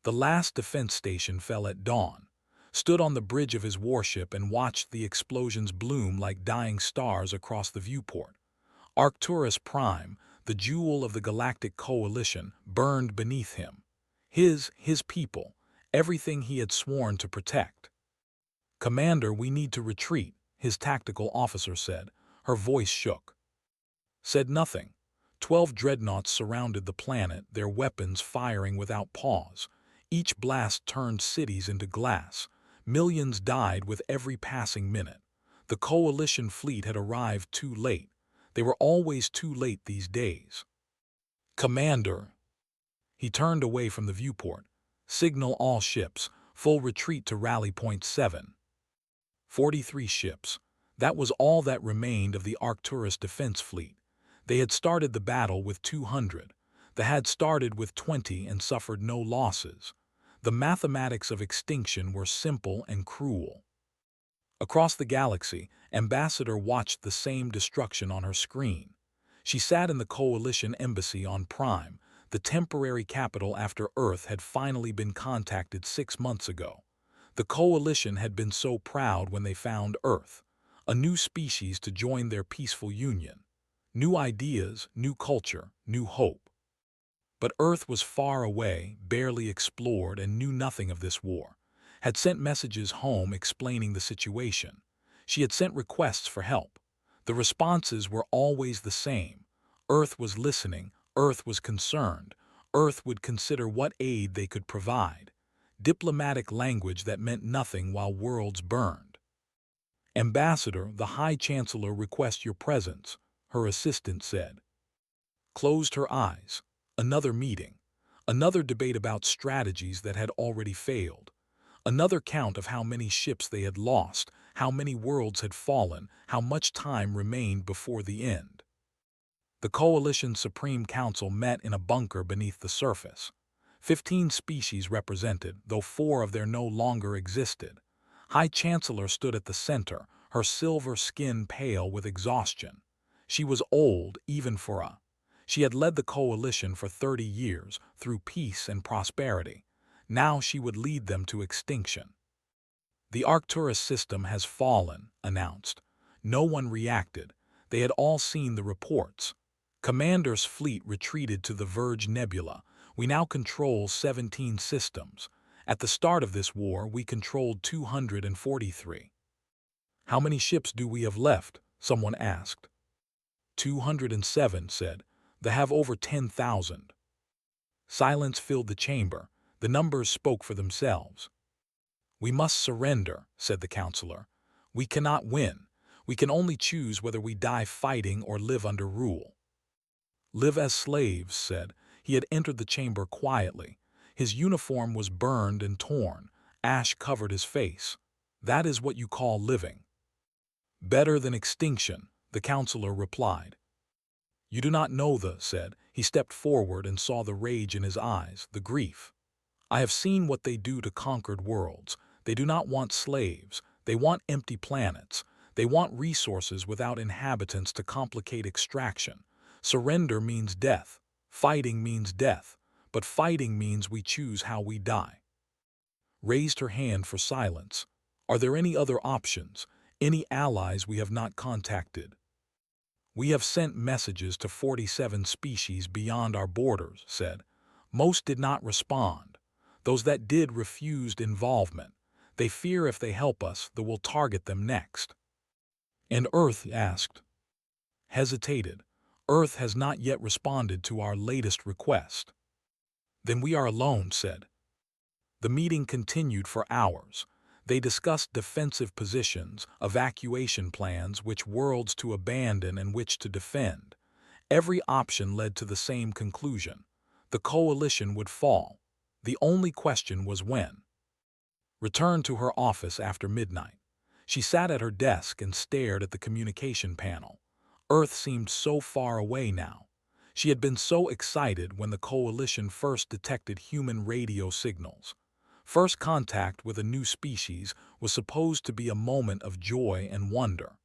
The last defense station fell at dawn, stood on the bridge of his warship and watched the explosions bloom like dying stars across the viewport. Arcturus Prime, the jewel of the Galactic Coalition, burned beneath him. His people, everything he had sworn to protect. "Commander, we need to retreat," his tactical officer said. Her voice shook. Said nothing. 12 dreadnoughts surrounded the planet, their weapons firing without pause. Each blast turned cities into glass. Millions died with every passing minute. The Coalition fleet had arrived too late. They were always too late these days. "Commander." He turned away from the viewport. "Signal all ships. Full retreat to Rally Point 7. 43 ships. That was all that remained of the Arcturus defense fleet. They had started the battle with 200. They had started with 20 and suffered no losses. The mathematics of extinction were simple and cruel. Across the galaxy, Ambassador watched the same destruction on her screen. She sat in the Coalition embassy on Prime, the temporary capital after Earth had finally been contacted 6 months ago. The Coalition had been so proud when they found Earth, a new species to join their peaceful union. New ideas, new culture, new hope. But Earth was far away, barely explored, and knew nothing of this war. Had sent messages home explaining the situation. She had sent requests for help. The responses were always the same. Earth was listening, Earth was concerned, Earth would consider what aid they could provide. Diplomatic language that meant nothing while worlds burned. "Ambassador, the High Chancellor requests your presence," her assistant said. Closed her eyes. Another meeting. Another debate about strategies that had already failed. Another count of how many ships they had lost, how many worlds had fallen, how much time remained before the end. The Coalition Supreme Council met in a bunker beneath the surface. 15 species represented, though 4 of them no longer existed. High Chancellor stood at the center, her silver skin pale with exhaustion. She was old, even for a. She had led the Coalition for 30 years, through peace and prosperity. Now she would lead them to extinction. "The Arcturus system has fallen," announced. No one reacted. They had all seen the reports. "Commander's fleet retreated to the Verge Nebula. We now control 17 systems. At the start of this war, we controlled 243. "How many ships do we have left?" someone asked. 207 said. "They have over 10,000. Silence filled the chamber. The numbers spoke for themselves. "We must surrender," said the counselor. "We cannot win. We can only choose whether we die fighting or live under rule." "Live as slaves," said. He had entered the chamber quietly. His uniform was burned and torn. Ash covered his face. "That is what you call living." "Better than extinction," the counselor replied. "You do not know said. He stepped forward and saw the rage in his eyes, the grief. "I have seen what they do to conquered worlds. They do not want slaves. They want empty planets. They want resources without inhabitants to complicate extraction. Surrender means death. Fighting means death. But fighting means we choose how we die." Raised her hand for silence. "Are there any other options? Any allies we have not contacted?" "We have sent messages to 47 species beyond our borders," said. "Most did not respond. Those that did refused involvement. They fear if they help us, they will target them next." "And Earth?" asked. Hesitated. "Earth has not yet responded to our latest request." "Then we are alone," said. The meeting continued for hours. They discussed defensive positions, evacuation plans, which worlds to abandon and which to defend. Every option led to the same conclusion. The Coalition would fall. The only question was when. Returned to her office after midnight. She sat at her desk and stared at the communication panel. Earth seemed so far away now. She had been so excited when the Coalition first detected human radio signals. First contact with a new species was supposed to be a moment of joy and wonder.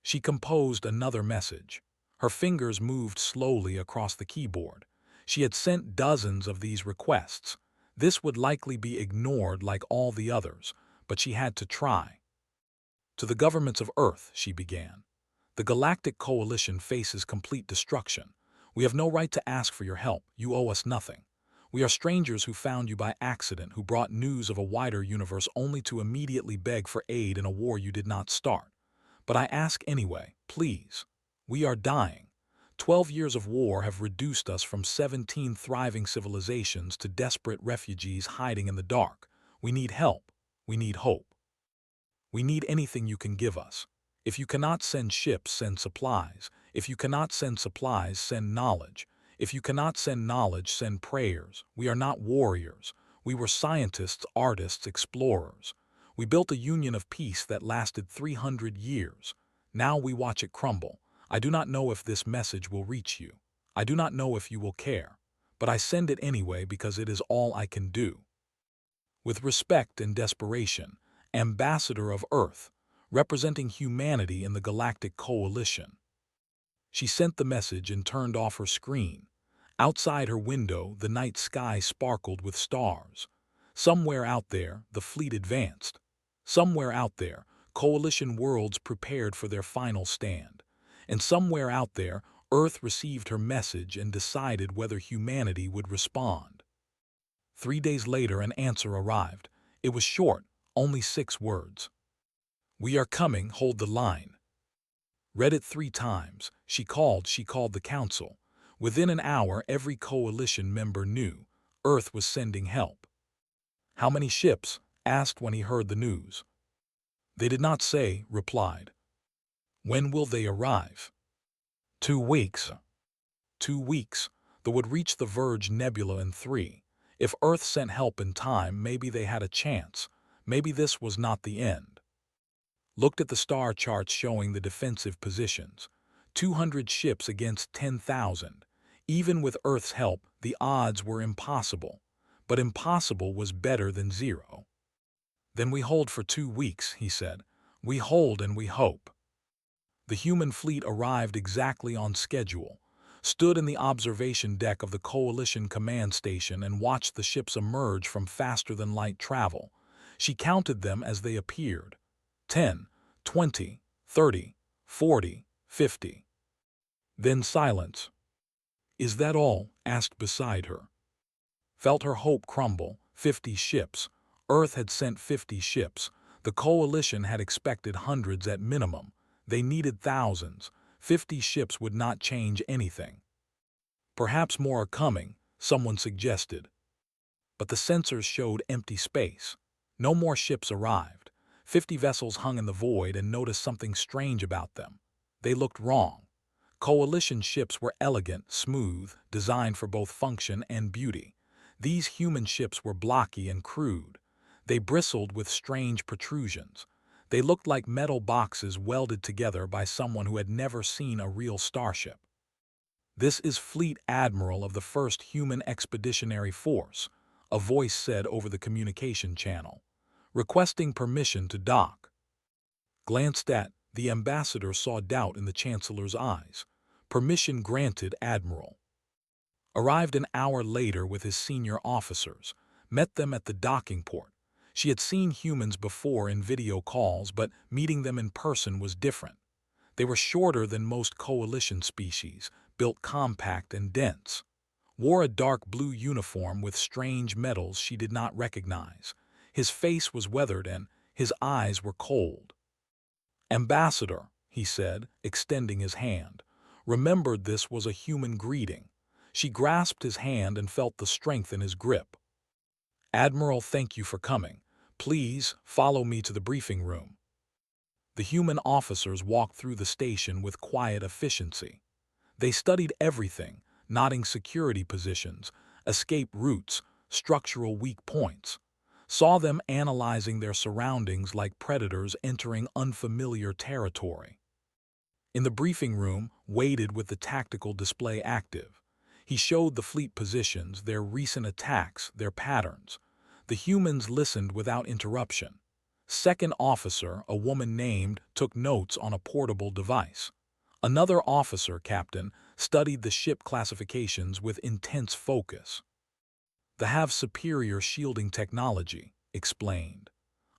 She composed another message. Her fingers moved slowly across the keyboard. She had sent dozens of these requests. This would likely be ignored like all the others, but she had to try. To the governments of Earth, she began. The Galactic Coalition faces complete destruction. We have no right to ask for your help. You owe us nothing. We are strangers who found you by accident, who brought news of a wider universe only to immediately beg for aid in a war you did not start. But I ask anyway, please. We are dying. 12 years of war have reduced us from 17 thriving civilizations to desperate refugees hiding in the dark. We need help. We need hope. We need anything you can give us. If you cannot send ships, send supplies. If you cannot send supplies, send knowledge. If you cannot send knowledge, send prayers. We are not warriors. We were scientists, artists, explorers. We built a union of peace that lasted 300 years. Now we watch it crumble. I do not know if this message will reach you. I do not know if you will care. But I send it anyway because it is all I can do. With respect and desperation, Ambassador of Earth, representing humanity in the Galactic Coalition. She sent the message and turned off her screen. Outside her window, the night sky sparkled with stars. Somewhere out there, the fleet advanced. Somewhere out there, Coalition worlds prepared for their final stand. And somewhere out there, Earth received her message and decided whether humanity would respond. 3 days later, an answer arrived. It was short, only 6 words. We are coming, hold the line. Read it 3 times. She called the council. Within an hour, every coalition member knew Earth was sending help. How many ships? Asked when he heard the news. They did not say, replied. When will they arrive? 2 weeks. 2 weeks. They would reach the Verge Nebula in 3. If Earth sent help in time, maybe they had a chance. Maybe this was not the end. Looked at the star charts showing the defensive positions. 200 ships against 10,000. Even with Earth's help, the odds were impossible. But impossible was better than 0. Then we hold for 2 weeks, he said. We hold and we hope. The human fleet arrived exactly on schedule, stood in the observation deck of the Coalition command station and watched the ships emerge from faster-than-light travel. She counted them as they appeared. 10, 20, 30, 40, 50. Then silence. Is that all? Asked beside her. Felt her hope crumble. 50 ships. Earth had sent 50 ships. The Coalition had expected hundreds at minimum. They needed thousands. 50 ships would not change anything. Perhaps more are coming, someone suggested. But the sensors showed empty space. No more ships arrived. 50 vessels hung in the void and noticed something strange about them. They looked wrong. Coalition ships were elegant, smooth, designed for both function and beauty. These human ships were blocky and crude. They bristled with strange protrusions. They looked like metal boxes welded together by someone who had never seen a real starship. This is Fleet Admiral of the 1st Human Expeditionary Force, a voice said over the communication channel, requesting permission to dock. Glanced at, the ambassador saw doubt in the Chancellor's eyes. Permission granted, Admiral. Arrived an hour later with his senior officers, met them at the docking port. She had seen humans before in video calls, but meeting them in person was different. They were shorter than most Coalition species, built compact and dense. Wore a dark blue uniform with strange medals she did not recognize. His face was weathered and his eyes were cold. Ambassador, he said, extending his hand. Remembered this was a human greeting. She grasped his hand and felt the strength in his grip. Admiral, thank you for coming. Please, follow me to the briefing room. The human officers walked through the station with quiet efficiency. They studied everything, noting security positions, escape routes, structural weak points. Saw them analyzing their surroundings like predators entering unfamiliar territory. In the briefing room, waited with the tactical display active. He showed the fleet positions, their recent attacks, their patterns. The humans listened without interruption. Second officer, a woman named, took notes on a portable device. Another officer, captain, studied the ship classifications with intense focus. To have superior shielding technology, explained.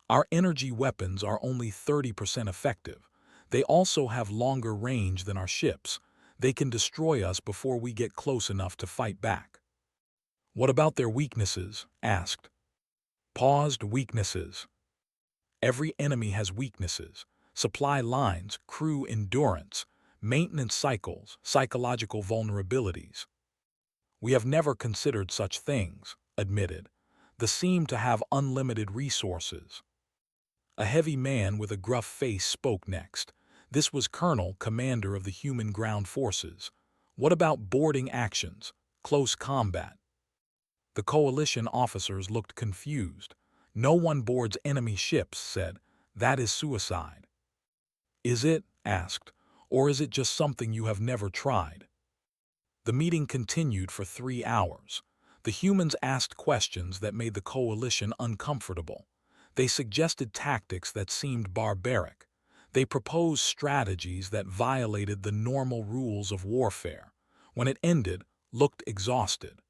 Our energy weapons are only 30% effective. They also have longer range than our ships. They can destroy us before we get close enough to fight back. What about their weaknesses? Asked. Paused. Weaknesses. Every enemy has weaknesses. Supply lines, crew endurance, maintenance cycles, psychological vulnerabilities. We have never considered such things, admitted. They seem to have unlimited resources. A heavy man with a gruff face spoke next. This was Colonel, commander of the human ground forces. What about boarding actions, close combat? The coalition officers looked confused. No one boards enemy ships, said. That is suicide. Is it? Asked. Or is it just something you have never tried? The meeting continued for 3 hours. The humans asked questions that made the coalition uncomfortable. They suggested tactics that seemed barbaric. They proposed strategies that violated the normal rules of warfare. When it ended, looked exhausted.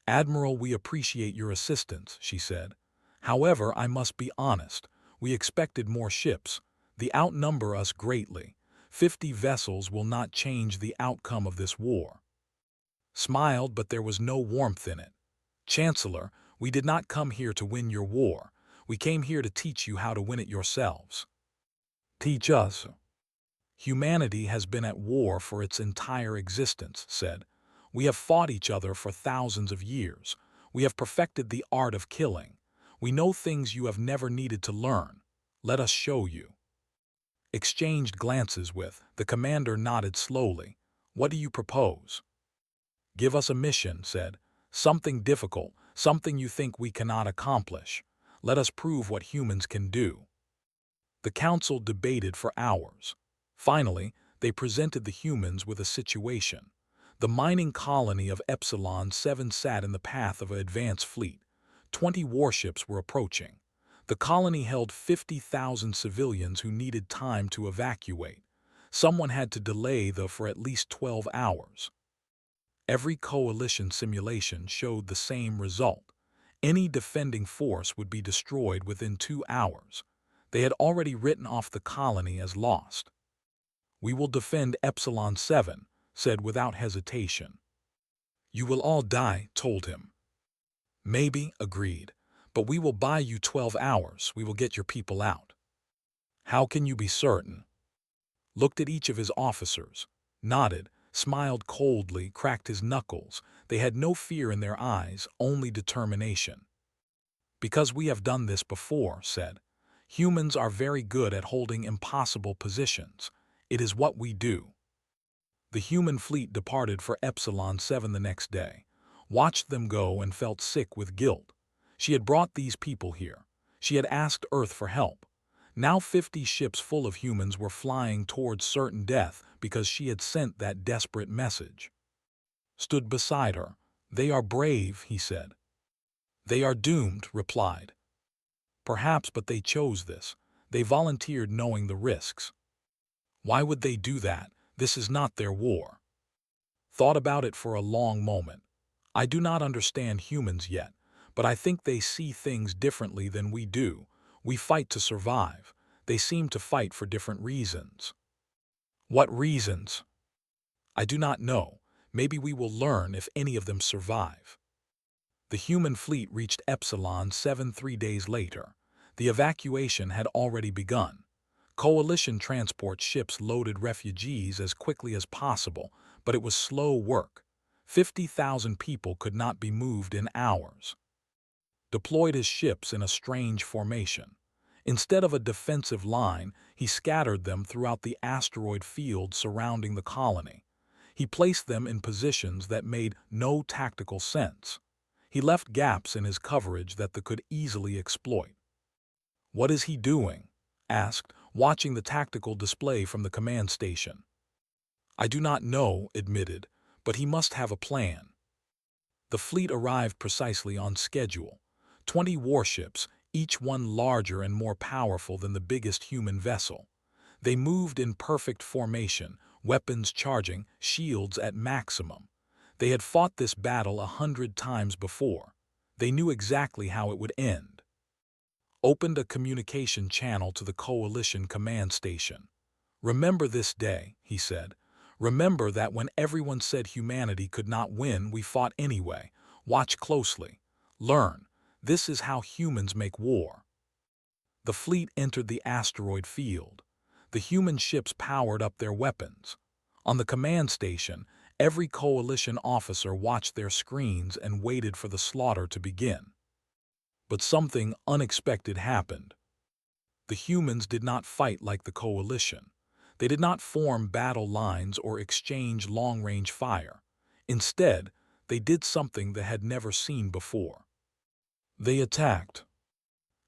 Admiral, we appreciate your assistance, she said. However, I must be honest. We expected more ships. They outnumber us greatly. 50 vessels will not change the outcome of this war. Smiled, but there was no warmth in it. Chancellor, we did not come here to win your war. We came here to teach you how to win it yourselves. Teach us. Humanity has been at war for its entire existence, said. We have fought each other for thousands of years. We have perfected the art of killing. We know things you have never needed to learn. Let us show you. Exchanged glances with, the commander nodded slowly. What do you propose? Give us a mission, said. Something difficult, something you think we cannot accomplish. Let us prove what humans can do. The council debated for hours. Finally, they presented the humans with a situation. The mining colony of Epsilon 7 sat in the path of an advance fleet. 20 warships were approaching. The colony held 50,000 civilians who needed time to evacuate. Someone had to delay for at least 12 hours. Every coalition simulation showed the same result. Any defending force would be destroyed within 2 hours. They had already written off the colony as lost. We will defend Epsilon 7, said without hesitation. You will all die, told him. Maybe, agreed, but we will buy you 12 hours. We will get your people out. How can you be certain? Looked at each of his officers, nodded, smiled coldly, cracked his knuckles. They had no fear in their eyes, only determination. Because we have done this before, said. Humans are very good at holding impossible positions. It is what we do. The human fleet departed for Epsilon 7 the next day, watched them go and felt sick with guilt. She had brought these people here. She had asked Earth for help. Now 50 ships full of humans were flying towards certain death because she had sent that desperate message. Stood beside her. They are brave, he said. They are doomed, replied. Perhaps, but they chose this. They volunteered knowing the risks. Why would they do that? This is not their war. Thought about it for a long moment. I do not understand humans yet, but I think they see things differently than we do. We fight to survive. They seem to fight for different reasons. What reasons? I do not know. Maybe we will learn if any of them survive. The human fleet reached Epsilon 7 3 days later. The evacuation had already begun. Coalition transport ships loaded refugees as quickly as possible, but it was slow work. 50,000 people could not be moved in hours. Deployed his ships in a strange formation. Instead of a defensive line, he scattered them throughout the asteroid field surrounding the colony. He placed them in positions that made no tactical sense. He left gaps in his coverage that they could easily exploit. What is he doing? Asked, watching the tactical display from the command station. I do not know, admitted, but he must have a plan. The fleet arrived precisely on schedule. 20 warships, each one larger and more powerful than the biggest human vessel. They moved in perfect formation, weapons charging, shields at maximum. They had fought this battle 100 times before. They knew exactly how it would end. Opened a communication channel to the Coalition command station. "Remember this day," he said. "Remember that when everyone said humanity could not win, we fought anyway. Watch closely. Learn. This is how humans make war." The fleet entered the asteroid field. The human ships powered up their weapons. On the command station, every Coalition officer watched their screens and waited for the slaughter to begin. But something unexpected happened. The humans did not fight like the Coalition. They did not form battle lines or exchange long-range fire. Instead, they did something they had never seen before. They attacked.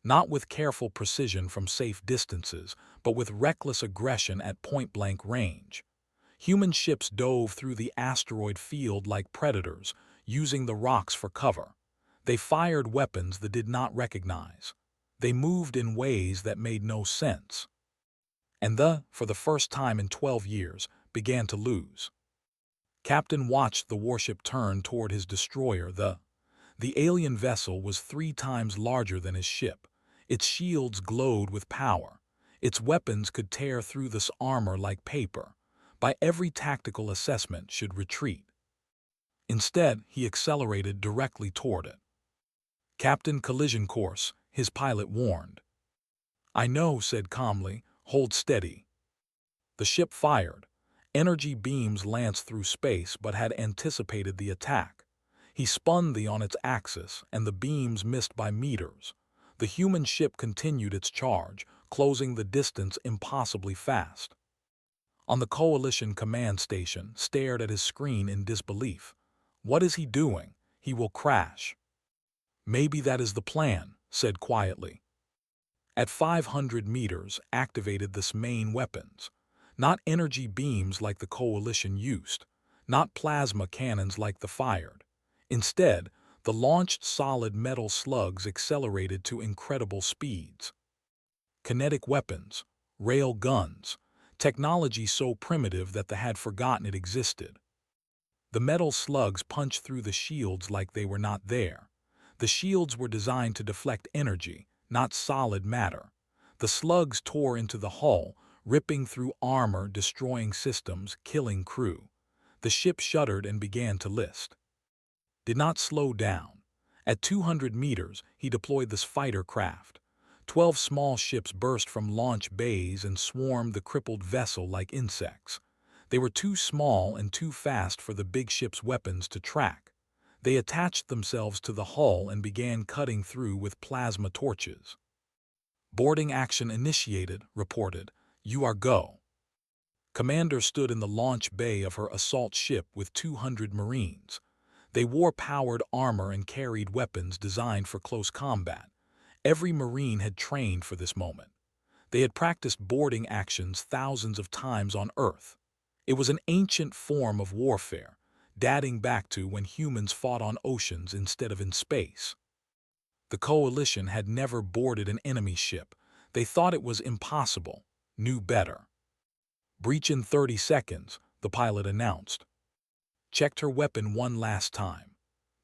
Not with careful precision from safe distances, but with reckless aggression at point-blank range. Human ships dove through the asteroid field like predators, using the rocks for cover. They fired weapons they did not recognize. They moved in ways that made no sense. And for the first time in 12 years, began to lose. Captain watched the warship turn toward his destroyer. The alien vessel was 3 times larger than his ship. Its shields glowed with power. Its weapons could tear through this armor like paper. By every tactical assessment, should retreat. Instead, he accelerated directly toward it. "Captain, collision course," his pilot warned. "I know," said calmly. "Hold steady." The ship fired. Energy beams lanced through space but had anticipated the attack. He spun on its axis, and the beams missed by meters. The human ship continued its charge, closing the distance impossibly fast. On the Coalition command station, stared at his screen in disbelief. "What is he doing? He will crash." "Maybe that is the plan," said quietly. At 500 meters, activated the main weapons. Not energy beams like the Coalition used, not plasma cannons like the fired. Instead, the launched solid metal slugs accelerated to incredible speeds. Kinetic weapons, rail guns, technology so primitive that they had forgotten it existed. The metal slugs punched through the shields like they were not there. The shields were designed to deflect energy, not solid matter. The slugs tore into the hull, ripping through armor, destroying systems, killing crew. The ship shuddered and began to list. Did not slow down. At 200 meters, he deployed this fighter craft. 12 small ships burst from launch bays and swarmed the crippled vessel like insects. They were too small and too fast for the big ship's weapons to track. They attached themselves to the hull and began cutting through with plasma torches. "Boarding action initiated," reported. "You are go." Commander stood in the launch bay of her assault ship with 200 Marines. They wore powered armor and carried weapons designed for close combat. Every Marine had trained for this moment. They had practiced boarding actions thousands of times on Earth. It was an ancient form of warfare, dating back to when humans fought on oceans instead of in space. The Coalition had never boarded an enemy ship. They thought it was impossible, knew better. "Breach in 30 seconds, the pilot announced. Checked her weapon one last time.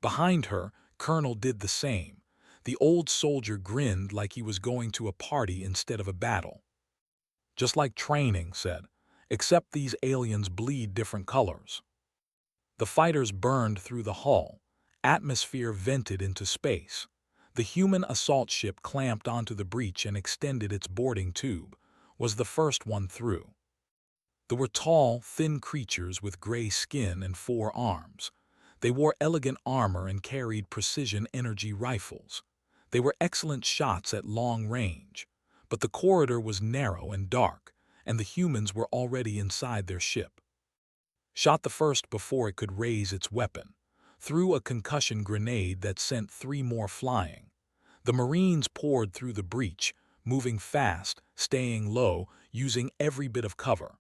Behind her, Colonel did the same. The old soldier grinned like he was going to a party instead of a battle. "Just like training," said, "except these aliens bleed different colors." The fighters burned through the hull. Atmosphere vented into space. The human assault ship clamped onto the breach and extended its boarding tube, was the first one through. They were tall, thin creatures with gray skin and 4 arms. They wore elegant armor and carried precision energy rifles. They were excellent shots at long range. But the corridor was narrow and dark, and the humans were already inside their ship. Shot the first before it could raise its weapon. Threw a concussion grenade that sent 3 more flying. The Marines poured through the breach, moving fast, staying low, using every bit of cover.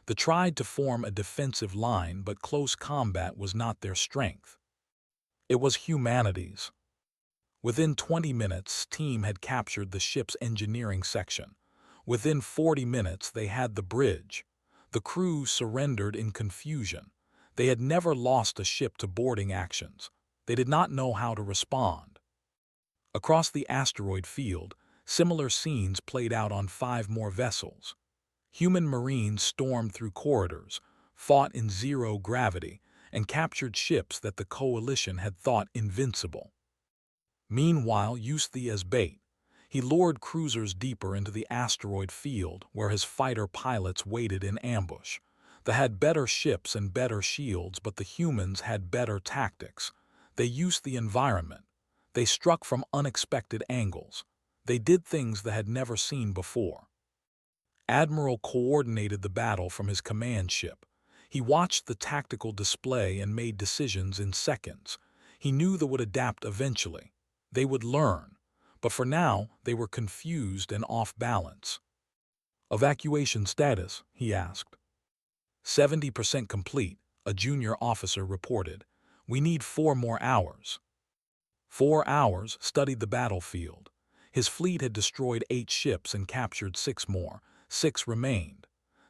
They tried to form a defensive line, but close combat was not their strength. It was humanity's. Within 20 minutes, team had captured the ship's engineering section. Within 40 minutes, they had the bridge. The crew surrendered in confusion. They had never lost a ship to boarding actions. They did not know how to respond. Across the asteroid field, similar scenes played out on 5 more vessels. Human marines stormed through corridors, fought in zero gravity, and captured ships that the coalition had thought invincible. Meanwhile, used as bait, he lured cruisers deeper into the asteroid field where his fighter pilots waited in ambush. They had better ships and better shields, but the humans had better tactics. They used the environment. They struck from unexpected angles. They did things they had never seen before. Admiral coordinated the battle from his command ship. He watched the tactical display and made decisions in seconds. He knew they would adapt eventually. They would learn. But for now, they were confused and off balance. "Evacuation status?" he asked. 70% complete, a junior officer reported. "We need 4 more hours." 4 hours studied the battlefield. His fleet had destroyed 8 ships and captured 6 more. 6 remained.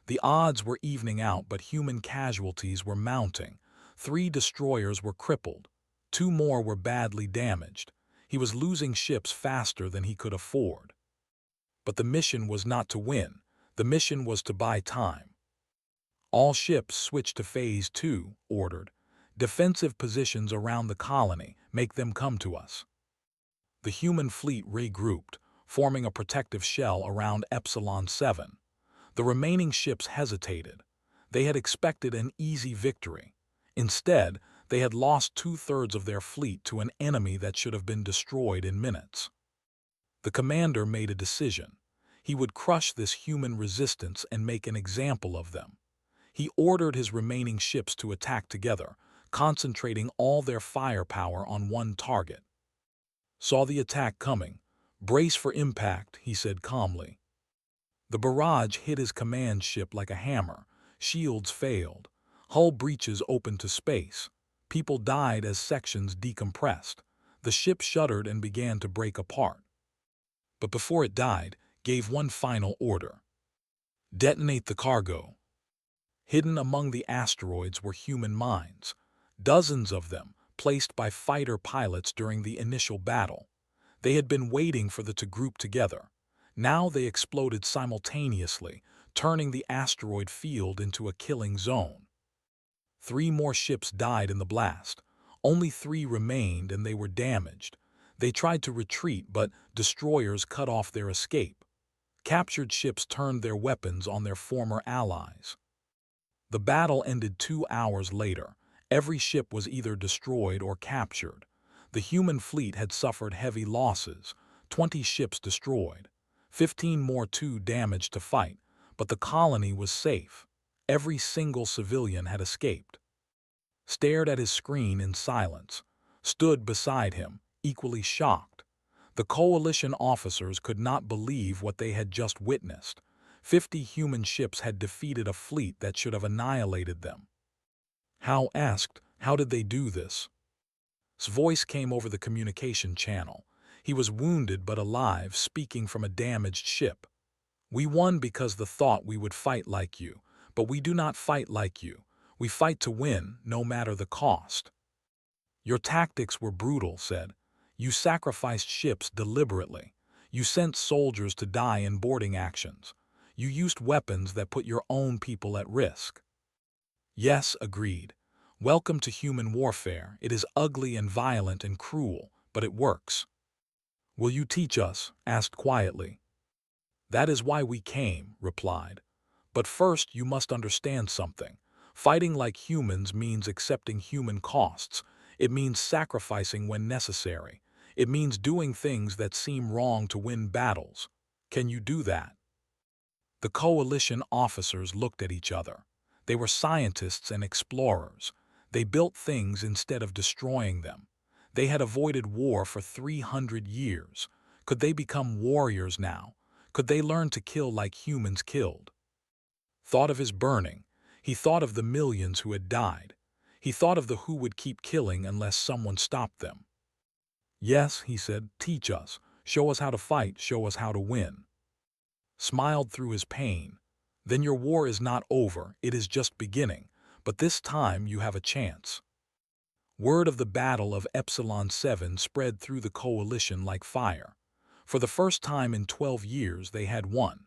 The odds were evening out, but human casualties were mounting. 3 destroyers were crippled. 2 more were badly damaged. He was losing ships faster than he could afford. But the mission was not to win. The mission was to buy time. "All ships switch to Phase 2, ordered. "Defensive positions around the colony, make them come to us." The human fleet regrouped, forming a protective shell around Epsilon 7. The remaining ships hesitated. They had expected an easy victory. Instead, they had lost 2/3 of their fleet to an enemy that should have been destroyed in minutes. The commander made a decision. He would crush this human resistance and make an example of them. He ordered his remaining ships to attack together, concentrating all their firepower on one target. Saw the attack coming. "Brace for impact," he said calmly. The barrage hit his command ship like a hammer. Shields failed. Hull breaches opened to space. People died as sections decompressed. The ship shuddered and began to break apart. But before it died, gave one final order. "Detonate the cargo." Hidden among the asteroids were human mines. Dozens of them, placed by fighter pilots during the initial battle. They had been waiting for the to group together. Now they exploded simultaneously, turning the asteroid field into a killing zone. 3 more ships died in the blast. Only 3 remained and they were damaged. They tried to retreat, but destroyers cut off their escape. Captured ships turned their weapons on their former allies. The battle ended 2 hours later. Every ship was either destroyed or captured. The human fleet had suffered heavy losses, 20 ships destroyed, 15 more too damaged to fight, but the colony was safe. Every single civilian had escaped. Stared at his screen in silence, stood beside him, equally shocked. The coalition officers could not believe what they had just witnessed. 50 human ships had defeated a fleet that should have annihilated them. Howe asked, "How did they do this?" His voice came over the communication channel. He was wounded but alive, speaking from a damaged ship. "We won because the thought we would fight like you, but we do not fight like you. We fight to win, no matter the cost." "Your tactics were brutal," said. "You sacrificed ships deliberately. You sent soldiers to die in boarding actions. You used weapons that put your own people at risk." "Yes," agreed. "Welcome to human warfare. It is ugly and violent and cruel, but it works." "Will you teach us?" asked quietly. "That is why we came," replied. "But first you must understand something. Fighting like humans means accepting human costs. It means sacrificing when necessary. It means doing things that seem wrong to win battles. Can you do that?" The coalition officers looked at each other. They were scientists and explorers. They built things instead of destroying them. They had avoided war for 300 years. Could they become warriors now? Could they learn to kill like humans killed? Thought of his burning. He thought of the millions who had died. He thought of the who would keep killing unless someone stopped them. "Yes," he said, "teach us. Show us how to fight. Show us how to win." Smiled through his pain. "Then your war is not over. It is just beginning. But this time you have a chance." Word of the Battle of Epsilon 7 spread through the coalition like fire. For the first time in 12 years they had won.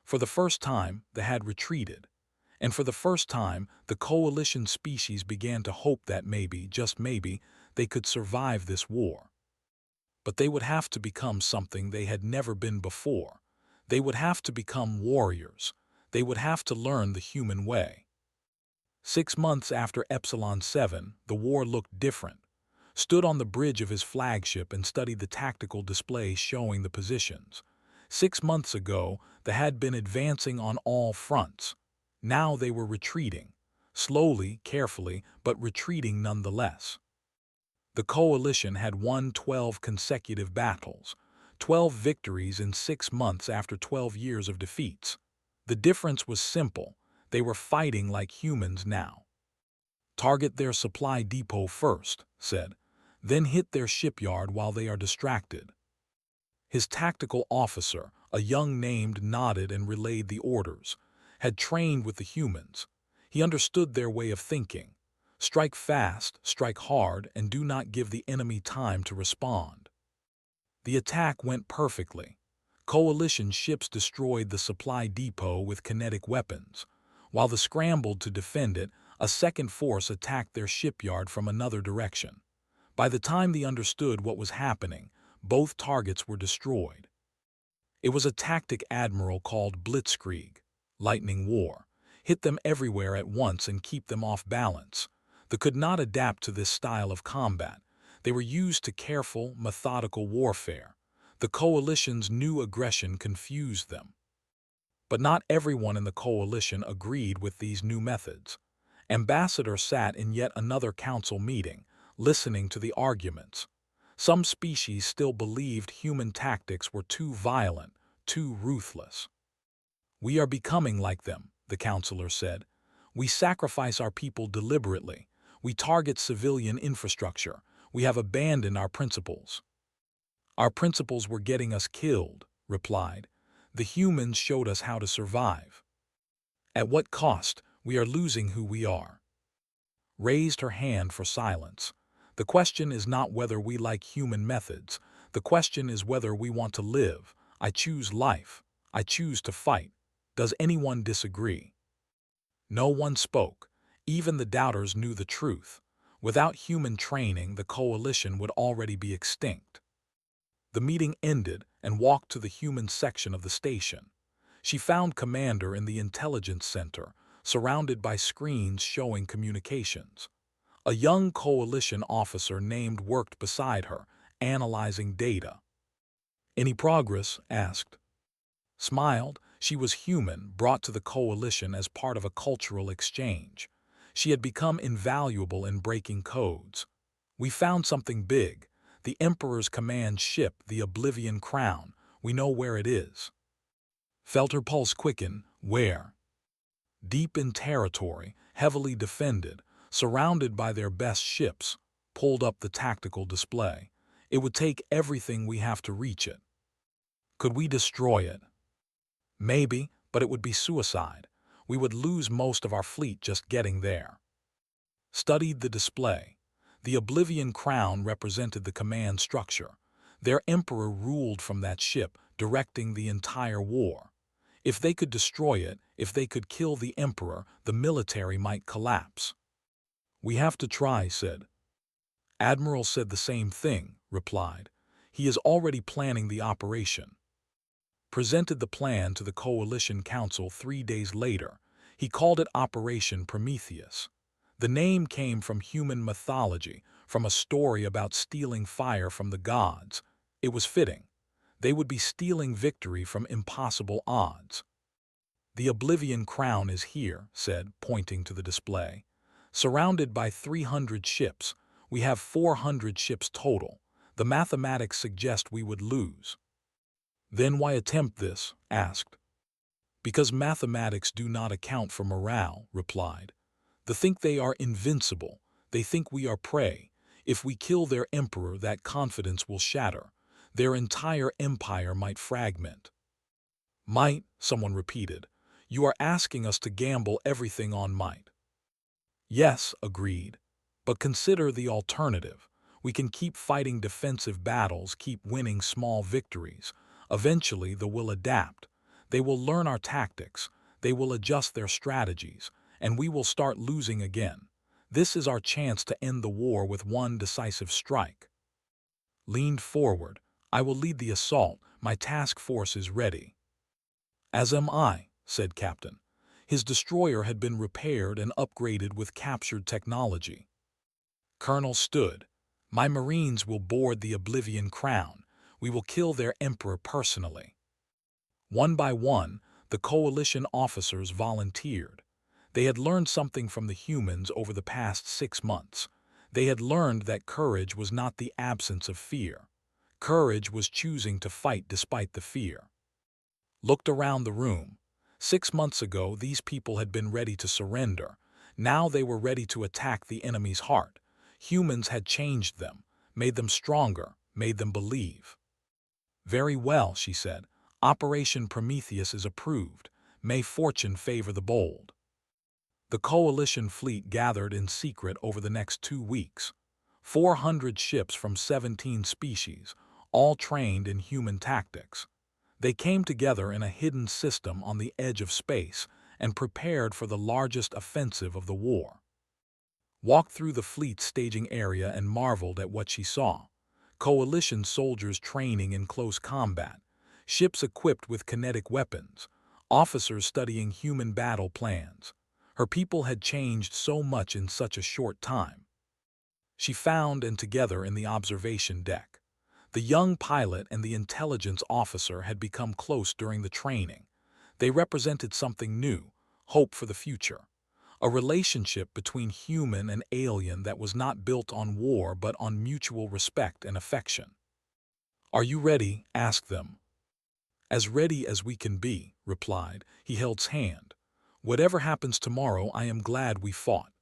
For the first time they had retreated. And for the first time the coalition species began to hope that maybe, just maybe, they could survive this war. But they would have to become something they had never been before. They would have to become warriors. They would have to learn the human way. 6 months after Epsilon 7, the war looked different. Stood on the bridge of his flagship and studied the tactical display showing the positions. 6 months ago, they had been advancing on all fronts. Now they were retreating. Slowly, carefully, but retreating nonetheless. The coalition had won 12 consecutive battles, 12 victories in 6 months after 12 years of defeats. The difference was simple. They were fighting like humans now. Target their supply depot first, said, then hit their shipyard while they are distracted. His tactical officer, a young named, nodded and relayed the orders. Had trained with the humans. He understood their way of thinking. Strike fast, strike hard, and do not give the enemy time to respond. The attack went perfectly. Coalition ships destroyed the supply depot with kinetic weapons. While they scrambled to defend it, a second force attacked their shipyard from another direction. By the time they understood what was happening, both targets were destroyed. It was a tactic admiral called Blitzkrieg, lightning war. Hit them everywhere at once and keep them off balance. They could not adapt to this style of combat. They were used to careful, methodical warfare. The coalition's new aggression confused them. But not everyone in the coalition agreed with these new methods. Ambassador sat in yet another council meeting, listening to the arguments. Some species still believed human tactics were too violent, too ruthless. We are becoming like them, the counselor said. We sacrifice our people deliberately. We target civilian infrastructure. We have abandoned our principles. Our principles were getting us killed, replied. The humans showed us how to survive. At what cost? We are losing who we are. Raised her hand for silence. The question is not whether we like human methods. The question is whether we want to live. I choose life. I choose to fight. Does anyone disagree? No one spoke. Even the doubters knew the truth. Without human training, the coalition would already be extinct. The meeting ended and walked to the human section of the station. She found Commander in the intelligence center, surrounded by screens showing communications. A young coalition officer named worked beside her, analyzing data. Any progress? Asked. Smiled. She was human, brought to the coalition as part of a cultural exchange. She had become invaluable in breaking codes. We found something big. The Emperor's command ship, the Oblivion Crown. We know where it is. Felt her pulse quicken. Where? Deep in territory, heavily defended, surrounded by their best ships. Pulled up the tactical display. It would take everything we have to reach it. Could we destroy it? Maybe, but it would be suicide. We would lose most of our fleet just getting there. Studied the display. The Oblivion Crown represented the command structure. Their emperor ruled from that ship, directing the entire war. If they could destroy it, if they could kill the emperor, the military might collapse. We have to try, said. Admiral said the same thing, replied. He is already planning the operation. Presented the plan to the Coalition Council 3 days later. He called it Operation Prometheus. The name came from human mythology, from a story about stealing fire from the gods. It was fitting. They would be stealing victory from impossible odds. The Oblivion Crown is here, said, pointing to the display. Surrounded by 300 ships, we have 400 ships total. The mathematics suggest we would lose. Then why attempt this? Asked. Because mathematics do not account for morale, replied. They think they are invincible. They think we are prey. If we kill their emperor, that confidence will shatter. Their entire empire might fragment. Might, someone repeated. You are asking us to gamble everything on might. Yes, agreed. But consider the alternative. We can keep fighting defensive battles, keep winning small victories. Eventually, they will adapt. They will learn our tactics. They will adjust their strategies, and we will start losing again. This is our chance to end the war with one decisive strike. Leaned forward. I will lead the assault. My task force is ready. As am I, said Captain. His destroyer had been repaired and upgraded with captured technology. Colonel stood. My Marines will board the Oblivion Crown. We will kill their emperor personally. One by one, the coalition officers volunteered. They had learned something from the humans over the past 6 months. They had learned that courage was not the absence of fear. Courage was choosing to fight despite the fear. Looked around the room. 6 months ago, these people had been ready to surrender. Now they were ready to attack the enemy's heart. Humans had changed them, made them stronger, made them believe. Very well, she said. Operation Prometheus is approved. May fortune favor the bold. The coalition fleet gathered in secret over the next 2 weeks. 400 ships from 17 species, all trained in human tactics. They came together in a hidden system on the edge of space and prepared for the largest offensive of the war. Walked through the fleet's staging area and marveled at what she saw. Coalition soldiers training in close combat, ships equipped with kinetic weapons, officers studying human battle plans. Her people had changed so much in such a short time. She found and together in the observation deck. The young pilot and the intelligence officer had become close during the training. They represented something new, hope for the future. A relationship between human and alien that was not built on war but on mutual respect and affection. "Are you ready?" asked them. "As ready as we can be," replied. He held his hand. "Whatever happens tomorrow, I am glad we fought."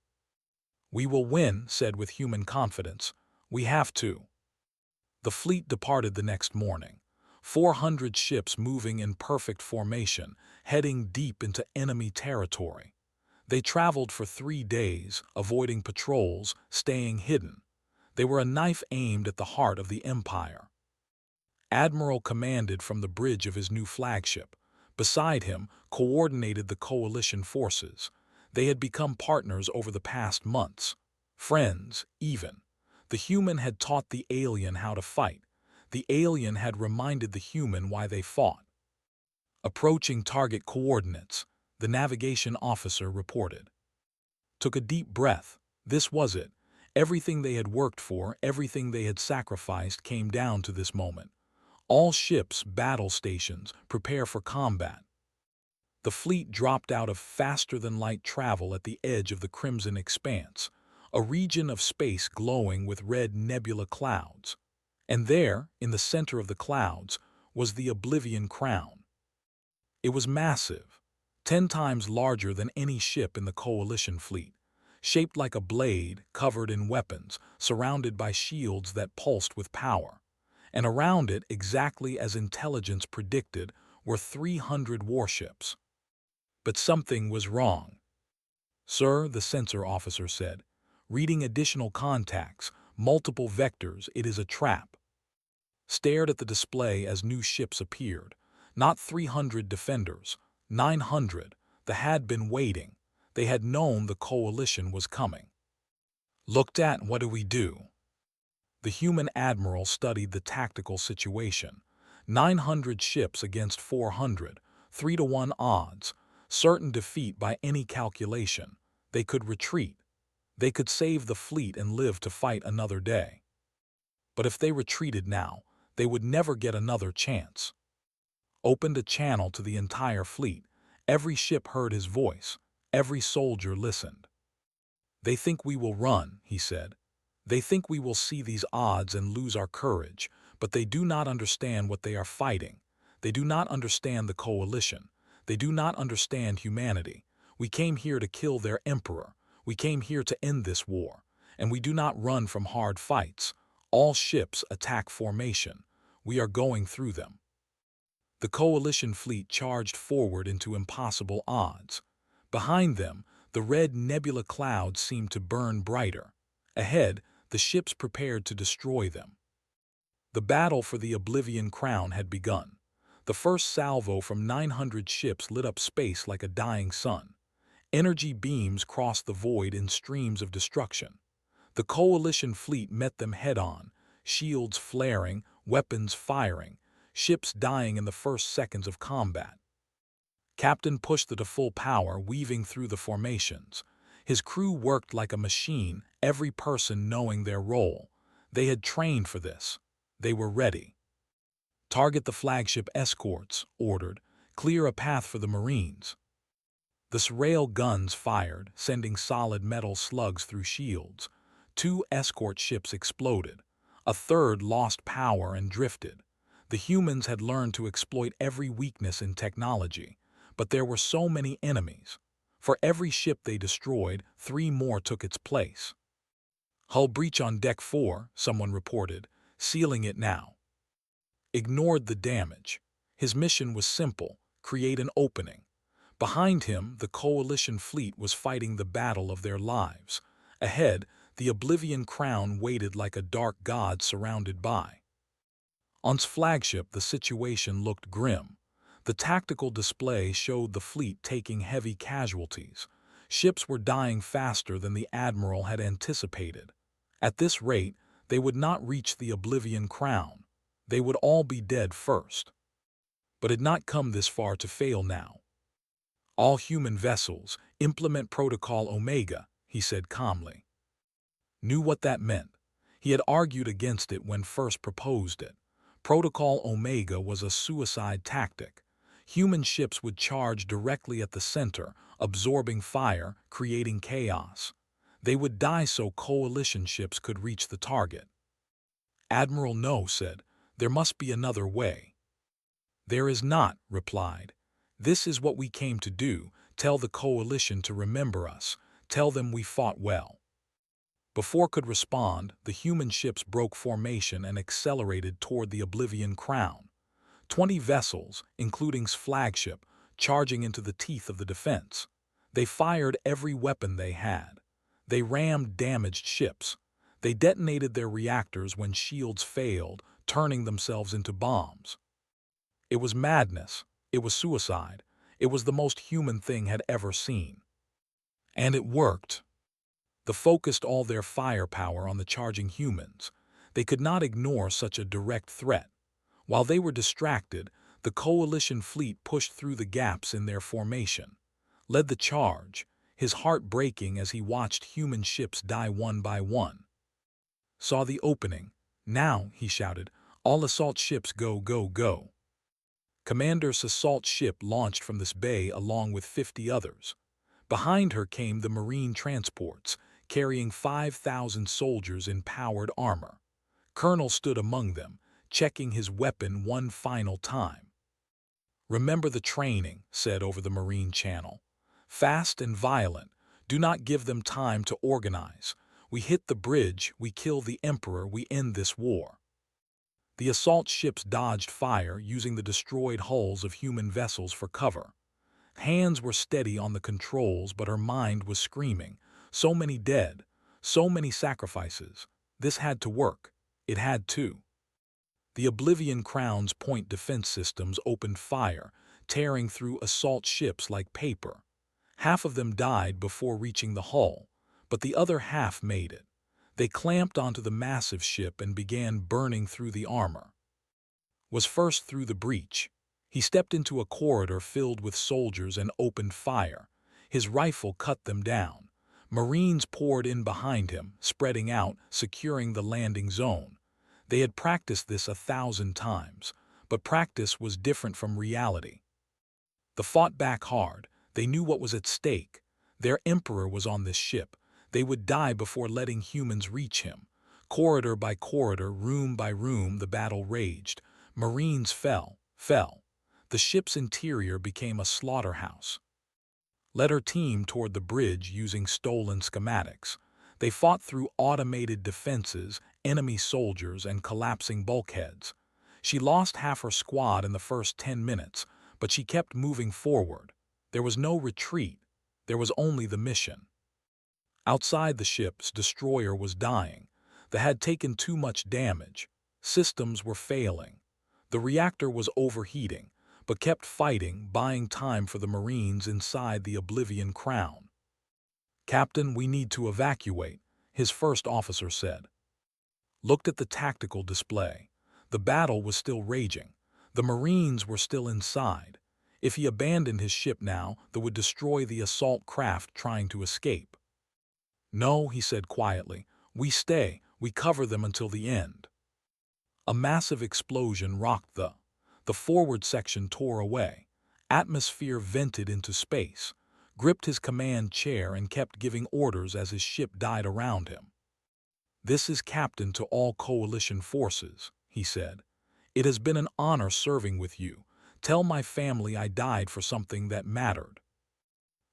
"We will win," said with human confidence. "We have to." The fleet departed the next morning. 400 ships moving in perfect formation, heading deep into enemy territory. They traveled for 3 days, avoiding patrols, staying hidden. They were a knife aimed at the heart of the empire. Admiral commanded from the bridge of his new flagship. Beside him, coordinated the coalition forces. They had become partners over the past months. Friends, even. The human had taught the alien how to fight. The alien had reminded the human why they fought. Approaching target coordinates, the navigation officer reported. Took a deep breath. This was it. Everything they had worked for, everything they had sacrificed came down to this moment. All ships, battle stations, prepare for combat. The fleet dropped out of faster-than-light travel at the edge of the crimson expanse, a region of space glowing with red nebula clouds. And there, in the center of the clouds, was the Oblivion Crown. It was massive, 10 times larger than any ship in the coalition fleet, shaped like a blade, covered in weapons, surrounded by shields that pulsed with power. And around it, exactly as intelligence predicted, were 300 warships. But something was wrong. "Sir," the sensor officer said, "reading additional contacts, multiple vectors, it is a trap." Stared at the display as new ships appeared. Not 300 defenders, 900. They had been waiting. They had known the coalition was coming. Looked at, "What do we do?" The human admiral studied the tactical situation. 900 ships against 400, 3-to-1 odds, certain defeat by any calculation. They could retreat. They could save the fleet and live to fight another day. But if they retreated now, they would never get another chance. Opened a channel to the entire fleet. Every ship heard his voice. Every soldier listened. "They think we will run," he said. "They think we will see these odds and lose our courage, but they do not understand what they are fighting. They do not understand the coalition. They do not understand humanity. We came here to kill their emperor. We came here to end this war. And we do not run from hard fights. All ships attack formation. We are going through them." The coalition fleet charged forward into impossible odds. Behind them, the red nebula clouds seemed to burn brighter. Ahead, the ships prepared to destroy them. The battle for the Oblivion Crown had begun. The first salvo from 900 ships lit up space like a dying sun. Energy beams crossed the void in streams of destruction. The Coalition fleet met them head-on, shields flaring, weapons firing, ships dying in the first seconds of combat. Captain pushed them to full power, weaving through the formations. His crew worked like a machine, every person knowing their role. They had trained for this. They were ready. "Target the flagship escorts," ordered. "Clear a path for the Marines." The rail guns fired, sending solid metal slugs through shields. 2 escort ships exploded. A third lost power and drifted. The humans had learned to exploit every weakness in technology, but there were so many enemies. For every ship they destroyed, 3 more took its place. "Hull breach on Deck 4, someone reported, sealing it now." Ignored the damage. His mission was simple: create an opening. Behind him, the Coalition fleet was fighting the battle of their lives. Ahead, the Oblivion Crown waited like a dark god surrounded by. On its flagship, the situation looked grim. The tactical display showed the fleet taking heavy casualties. Ships were dying faster than the Admiral had anticipated. At this rate, they would not reach the Oblivion Crown. They would all be dead first. But it had not come this far to fail now. "All human vessels, implement Protocol Omega," he said calmly. Knew what that meant. He had argued against it when first proposed it. Protocol Omega was a suicide tactic. Human ships would charge directly at the center, absorbing fire, creating chaos. They would die so Coalition ships could reach the target. Admiral No said, "There must be another way." "There is not," replied. "This is what we came to do, tell the Coalition to remember us, tell them we fought well." Before could respond, the human ships broke formation and accelerated toward the Oblivion Crown. 20 vessels, including its flagship, charging into the teeth of the defense. They fired every weapon they had. They rammed damaged ships. They detonated their reactors when shields failed, turning themselves into bombs. It was madness. It was suicide. It was the most human thing had ever seen. And it worked. They focused all their firepower on the charging humans. They could not ignore such a direct threat. While they were distracted, the Coalition fleet pushed through the gaps in their formation, led the charge, his heart breaking as he watched human ships die one by one. Saw the opening. "Now," he shouted, "all assault ships go, go, go." Commander's assault ship launched from this bay along with 50 others. Behind her came the Marine transports, carrying 5,000 soldiers in powered armor. Colonel stood among them, checking his weapon one final time. "Remember the training," said over the Marine channel. "Fast and violent. Do not give them time to organize. We hit the bridge, we kill the Emperor, we end this war." The assault ships dodged fire, using the destroyed hulls of human vessels for cover. Hands were steady on the controls, but her mind was screaming. So many dead, so many sacrifices. This had to work. It had to. The Oblivion Crown's point defense systems opened fire, tearing through assault ships like paper. Half of them died before reaching the hull, but the other half made it. They clamped onto the massive ship and began burning through the armor. Was first through the breach. He stepped into a corridor filled with soldiers and opened fire. His rifle cut them down. Marines poured in behind him, spreading out, securing the landing zone. They had practiced this 1,000 times, but practice was different from reality. They fought back hard. They knew what was at stake. Their Emperor was on this ship. They would die before letting humans reach him. Corridor by corridor, room by room, the battle raged. Marines fell. The ship's interior became a slaughterhouse. Led her team toward the bridge using stolen schematics. They fought through automated defenses, enemy soldiers, and collapsing bulkheads. She lost half her squad in the first 10 minutes, but she kept moving forward. There was no retreat. There was only the mission. Outside the ship's destroyer was dying. They had taken too much damage. Systems were failing. The reactor was overheating, but kept fighting, buying time for the Marines inside the Oblivion Crown. "Captain, we need to evacuate," his first officer said. Looked at the tactical display. The battle was still raging. The Marines were still inside. If he abandoned his ship now, that would destroy the assault craft trying to escape. "No," he said quietly. "We stay. We cover them until the end." A massive explosion rocked the forward section tore away. Atmosphere vented into space. Gripped his command chair and kept giving orders as his ship died around him. "This is Captain to all Coalition forces," he said. "It has been an honor serving with you. Tell my family I died for something that mattered."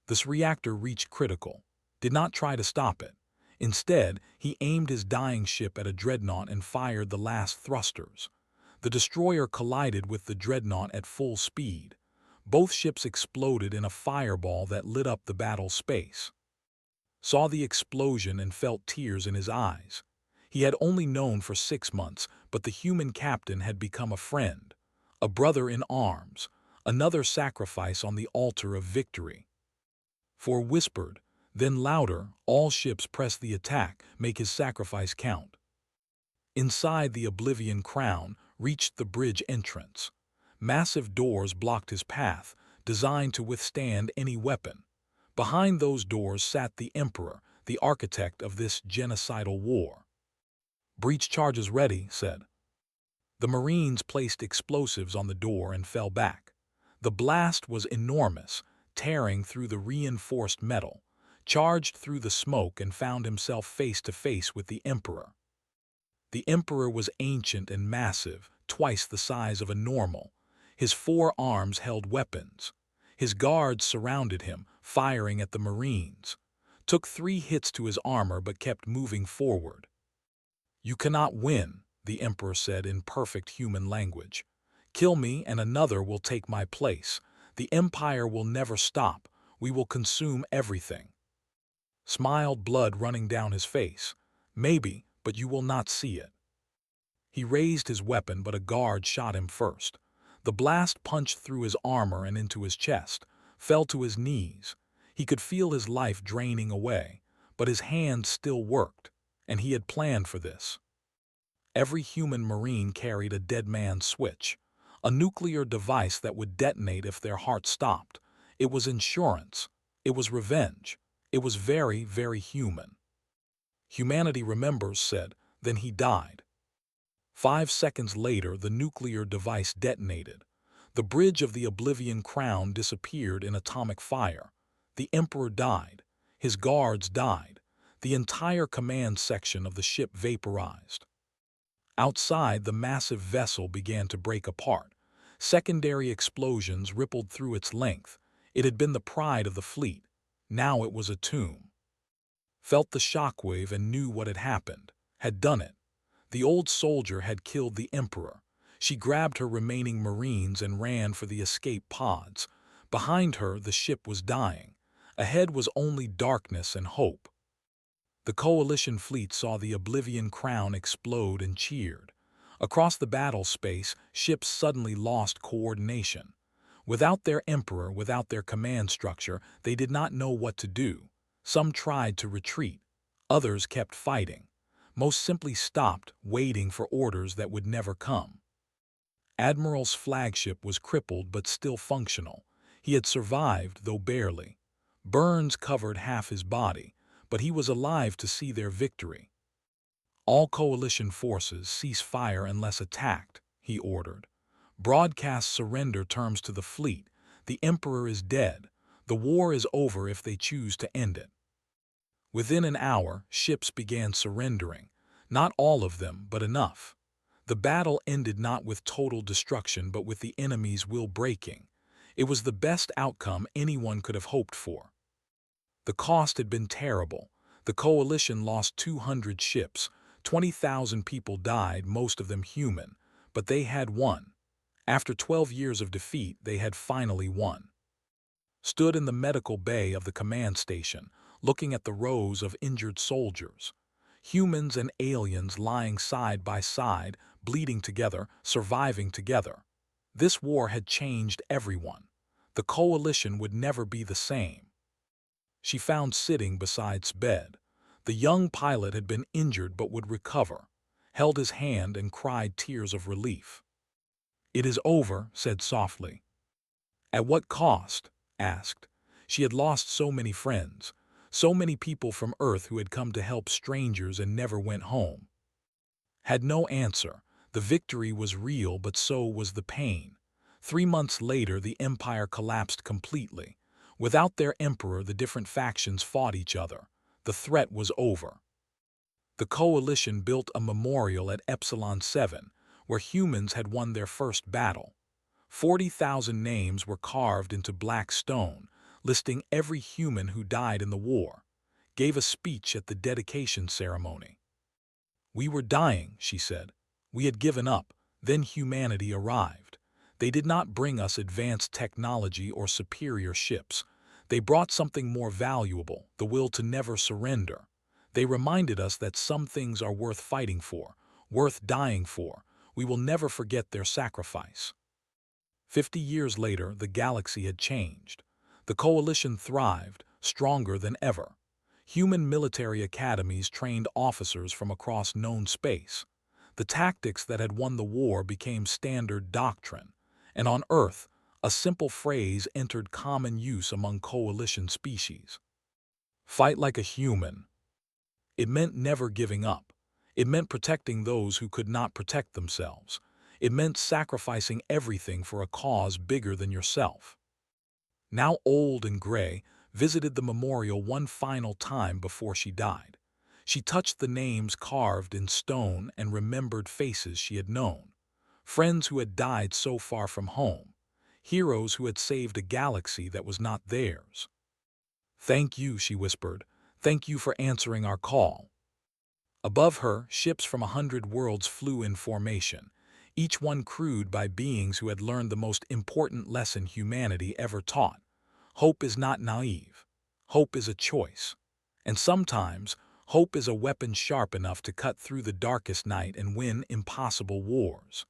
This reactor reached critical. Did not try to stop it. Instead, he aimed his dying ship at a dreadnought and fired the last thrusters. The destroyer collided with the dreadnought at full speed. Both ships exploded in a fireball that lit up the battle space. Saw the explosion and felt tears in his eyes. He had only known for 6 months, but the human captain had become a friend, a brother in arms, another sacrifice on the altar of victory. For whispered, then louder, "All ships press the attack, make his sacrifice count." Inside the Oblivion Crown reached the bridge entrance. Massive doors blocked his path, designed to withstand any weapon. Behind those doors sat the Emperor, the architect of this genocidal war. "Breach charges ready," said. The Marines placed explosives on the door and fell back. The blast was enormous, tearing through the reinforced metal, charged through the smoke and found himself face to face with the Emperor. The Emperor was ancient and massive, twice the size of a normal. His 4 arms held weapons. His guards surrounded him, firing at the Marines. Took 3 hits to his armor but kept moving forward. "You cannot win," the Emperor said in perfect human language. "Kill me and another will take my place. The Empire will never stop. We will consume everything." Smiled, blood running down his face. "Maybe, but you will not see it." He raised his weapon, but a guard shot him first. The blast punched through his armor and into his chest, fell to his knees. He could feel his life draining away, but his hands still worked, and he had planned for this. Every human Marine carried a dead man's switch, a nuclear device that would detonate if their heart stopped. It was insurance. It was revenge. It was very, very human. "Humanity remembers," said, then he died. 5 seconds later, the nuclear device detonated. The bridge of the Oblivion Crown disappeared in atomic fire. The Emperor died. His guards died. The entire command section of the ship vaporized. Outside, the massive vessel began to break apart. Secondary explosions rippled through its length. It had been the pride of the fleet. Now it was a tomb. Felt the shockwave and knew what had happened, had done it. The old soldier had killed the Emperor. She grabbed her remaining Marines and ran for the escape pods. Behind her, the ship was dying. Ahead was only darkness and hope. The Coalition fleet saw the Oblivion Crown explode and cheered. Across the battle space, ships suddenly lost coordination. Without their Emperor, without their command structure, they did not know what to do. Some tried to retreat. Others kept fighting. Most simply stopped, waiting for orders that would never come. Admiral's flagship was crippled but still functional. He had survived, though barely. Burns covered half his body, but he was alive to see their victory. "All Coalition forces cease fire unless attacked," he ordered. "Broadcast surrender terms to the fleet. The Emperor is dead. The war is over if they choose to end it." Within an hour, ships began surrendering. Not all of them, but enough. The battle ended not with total destruction, but with the enemy's will breaking. It was the best outcome anyone could have hoped for. The cost had been terrible. The Coalition lost 200 ships. 20,000 people died, most of them human. But they had won. After 12 years of defeat, they had finally won. Stood in the medical bay of the command station, looking at the rows of injured soldiers. Humans and aliens lying side by side, bleeding together, surviving together. This war had changed everyone. The coalition would never be the same. She found sitting beside's bed. The young pilot had been injured but would recover, held his hand and cried tears of relief. "It is over," said softly. "At what cost?" asked. She had lost so many friends, so many people from Earth who had come to help strangers and never went home. Had no answer. The victory was real, but so was the pain. 3 months later, the empire collapsed completely. Without their emperor, the different factions fought each other. The threat was over. The coalition built a memorial at Epsilon 7, where humans had won their first battle. 40,000 names were carved into black stone, listing every human who died in the war. Gave a speech at the dedication ceremony. "We were dying," she said. "We had given up. Then humanity arrived. They did not bring us advanced technology or superior ships. They brought something more valuable, the will to never surrender. They reminded us that some things are worth fighting for, worth dying for. We will never forget their sacrifice." 50 years later, the galaxy had changed. The coalition thrived, stronger than ever. Human military academies trained officers from across known space. The tactics that had won the war became standard doctrine. And on Earth, a simple phrase entered common use among coalition species. "Fight like a human." It meant never giving up. It meant protecting those who could not protect themselves. It meant sacrificing everything for a cause bigger than yourself. Now old and gray, visited the memorial one final time before she died. She touched the names carved in stone and remembered faces she had known. Friends who had died so far from home. Heroes who had saved a galaxy that was not theirs. "Thank you," she whispered. "Thank you for answering our call." Above her, ships from 100 worlds flew in formation, each one crewed by beings who had learned the most important lesson humanity ever taught. Hope is not naive. Hope is a choice. And sometimes, hope is a weapon sharp enough to cut through the darkest night and win impossible wars.